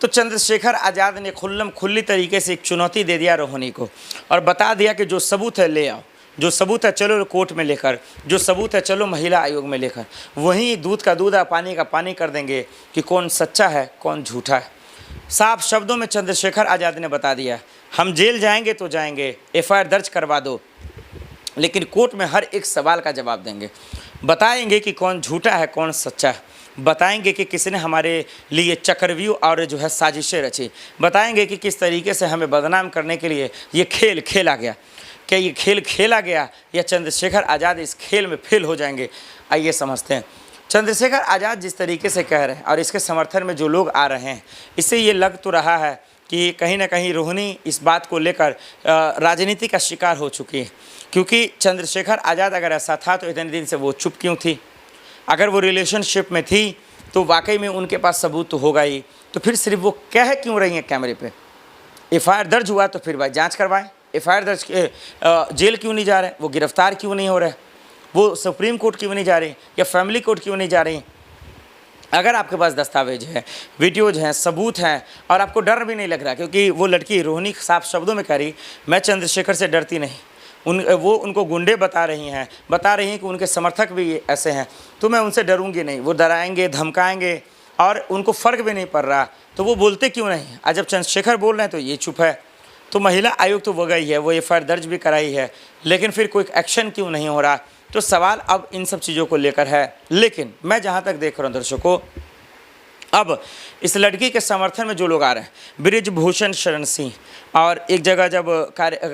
तो चंद्रशेखर आज़ाद ने खुल्लम खुल्ली तरीके से एक चुनौती दे दिया रोहिणी को और बता दिया कि जो सबूत है ले आओ, जो सबूत है चलो कोर्ट में लेकर, जो सबूत है चलो महिला आयोग में लेकर। वहीं दूध का दूध और पानी का पानी कर देंगे कि कौन सच्चा है कौन झूठा है। साफ शब्दों में चंद्रशेखर आज़ाद ने बता दिया, हम जेल जाएंगे तो जाएंगे, FIR दर्ज करवा दो, लेकिन कोर्ट में हर एक सवाल का जवाब देंगे। बताएंगे कि कौन झूठा है कौन सच्चा है, बताएंगे कि किसने हमारे लिए चक्रव्यूह और जो है साजिशें रची, बताएंगे कि किस तरीके से हमें बदनाम करने के लिए ये खेल खेला गया। क्या ये खेल खेला गया या चंद्रशेखर आज़ाद इस खेल में फेल हो जाएंगे? आइए समझते हैं। चंद्रशेखर आज़ाद जिस तरीके से कह रहे हैं और इसके समर्थन में जो लोग आ रहे हैं, इससे ये लग तो रहा है कि कहीं ना कहीं रोहिणी इस बात को लेकर राजनीति का शिकार हो चुकी है। क्योंकि चंद्रशेखर आज़ाद अगर ऐसा था तो इतने दिन से वो चुप क्यों थी? अगर वो रिलेशनशिप में थी तो वाकई में उनके पास सबूत तो होगा ही, तो फिर सिर्फ वो कह क्यों रही हैं कैमरे पे? FIR दर्ज हुआ तो फिर भाई जांच करवाएं। FIR दर्ज जेल क्यों नहीं जा रहे? वो गिरफ्तार क्यों नहीं हो रहे? वो सुप्रीम कोर्ट क्यों नहीं जा रही या फैमिली कोर्ट क्यों नहीं जा रही? अगर आपके पास दस्तावेज है, वीडियोज हैं, सबूत हैं और आपको डर भी नहीं लग रहा, क्योंकि वो लड़की रोहिणी साफ शब्दों में कह रही मैं चंद्रशेखर से डरती नहीं, वो उनको गुंडे बता रही हैं कि उनके समर्थक भी ऐसे हैं, तो मैं उनसे डरूंगी नहीं। वो डराएंगे धमकाएंगे और उनको फ़र्क भी नहीं पड़ रहा, तो वो बोलते क्यों नहीं? आज जब चंद्रशेखर बोल रहे हैं तो ये चुप है। तो महिला आयोग तो वो गई है, वो FIR दर्ज भी कराई है, लेकिन फिर कोई एक्शन क्यों नहीं हो रहा? तो सवाल अब इन सब चीज़ों को लेकर है। लेकिन मैं जहाँ तक देख रहा हूँ दर्शकों, अब इस लड़की के समर्थन में जो लोग आ रहे हैं, बृजभूषण शरण सिंह, और एक जगह जब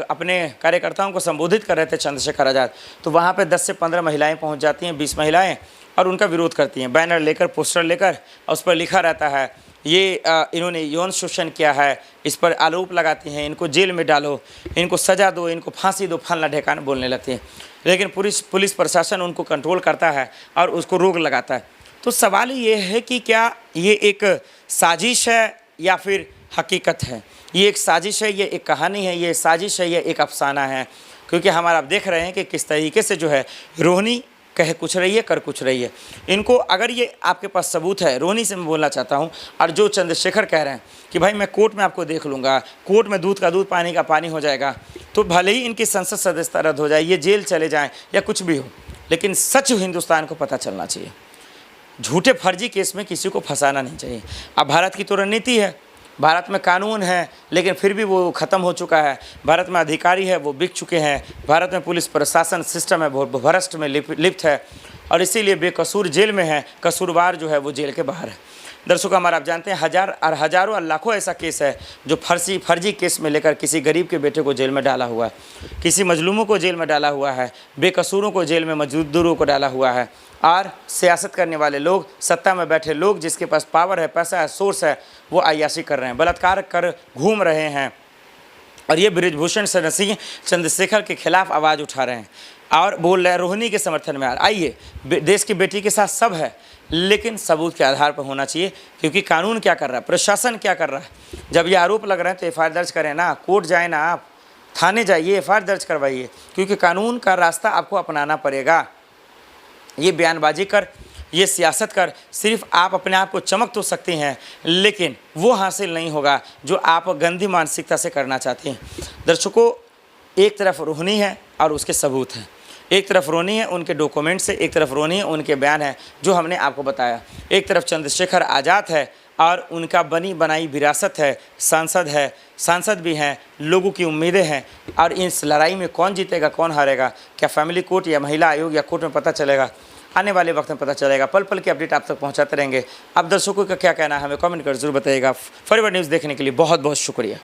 अपने कार्यकर्ताओं को संबोधित कर रहे थे चंद्रशेखर आज़ाद, तो वहाँ पे 10 से 15 महिलाएं पहुँच जाती हैं, 20 महिलाएं, और उनका विरोध करती हैं, बैनर लेकर, पोस्टर लेकर, और उस पर लिखा रहता है ये इन्होंने यौन शोषण किया है, इस पर आरोप लगाती हैं, इनको जेल में डालो, इनको सज़ा दो, इनको फांसी दो, फलना ढेकाना बोलने लगती हैं। लेकिन पुलिस प्रशासन उनको कंट्रोल करता है और उसको रोक लगाता है। तो सवाल ये है कि क्या ये एक साजिश है या फिर हकीकत है? ये एक साजिश है, ये एक कहानी है, ये साजिश है, ये एक अफसाना है? क्योंकि हमारा आप देख रहे हैं कि किस तरीके से जो है रोहिणी कह कुछ रही है, कर कुछ रही है। इनको अगर ये आपके पास सबूत है, रोहिणी से मैं बोलना चाहता हूँ, और जो चंद्रशेखर कह रहे हैं कि भाई मैं कोर्ट में आपको देख लूँगा, कोर्ट में दूध का दूध पानी का पानी हो जाएगा, तो भले ही इनकी संसद सदस्यता रद्द हो जाए, ये जेल चले जाएँ या कुछ भी हो, लेकिन सच हिंदुस्तान को पता चलना चाहिए। झूठे फर्जी केस में किसी को फंसाना नहीं चाहिए। अब भारत की तो रणनीति है, भारत में कानून है, लेकिन फिर भी वो ख़त्म हो चुका है। भारत में अधिकारी है वो बिक चुके हैं, भारत में पुलिस प्रशासन सिस्टम है वो भ्रष्ट में लिप्त है, और इसीलिए बेकसूर जेल में है, कसूरवार जो है वो जेल के बाहर है। दर्शकों, हमारा आप जानते हैं हज़ारों और लाखों ऐसा केस है जो फर्जी केस में लेकर किसी गरीब के बेटे को जेल में डाला हुआ है, किसी मजलूमों को जेल में डाला हुआ है, बेकसूरों को जेल में, मजदूरों को डाला हुआ है। और सियासत करने वाले लोग, सत्ता में बैठे लोग, जिसके पास पावर है, पैसा है, सोर्स है, वो अय्याशी कर रहे हैं, बलात्कार कर घूम रहे हैं। और ये बृजभूषण शरण सिंह चंद्रशेखर के खिलाफ आवाज़ उठा रहे हैं और बोल रहे हैं रोहिणी के समर्थन में। आइए, देश की बेटी के साथ सब है, लेकिन सबूत के आधार पर होना चाहिए। क्योंकि कानून क्या कर रहा है, प्रशासन क्या कर रहा है? जब ये आरोप लग रहे हैं तो FIR दर्ज करें ना, कोर्ट जाए ना, आप थाने जाइए, FIR दर्ज करवाइए, क्योंकि कानून का रास्ता आपको अपनाना पड़ेगा। ये बयानबाजी कर, ये सियासत कर, सिर्फ आप अपने आप को चमक तो सकती हैं, लेकिन वो हासिल नहीं होगा जो आप गंदी मानसिकता से करना चाहती हैं। दर्शकों, एक तरफ रोहिणी है और उसके सबूत हैं, एक तरफ रोहिणी है उनके डॉक्यूमेंट से, एक तरफ रोहिणी है उनके बयान है जो हमने आपको बताया, एक तरफ चंद्रशेखर आज़ाद है और उनका बनी बनाई विरासत है, सांसद भी हैं, लोगों की उम्मीदें हैं। और इस लड़ाई में कौन जीतेगा कौन हारेगा, क्या फैमिली कोर्ट या महिला आयोग या कोर्ट में पता चलेगा? आने वाले वक्त में पता चलेगा। पल पल की अपडेट आप तक पहुंचाते रहेंगे। आप दर्शकों का क्या कहना है हमें कमेंट कर जरूर बताइएगा। फॉरवर्ड न्यूज़ देखने के लिए बहुत बहुत शुक्रिया।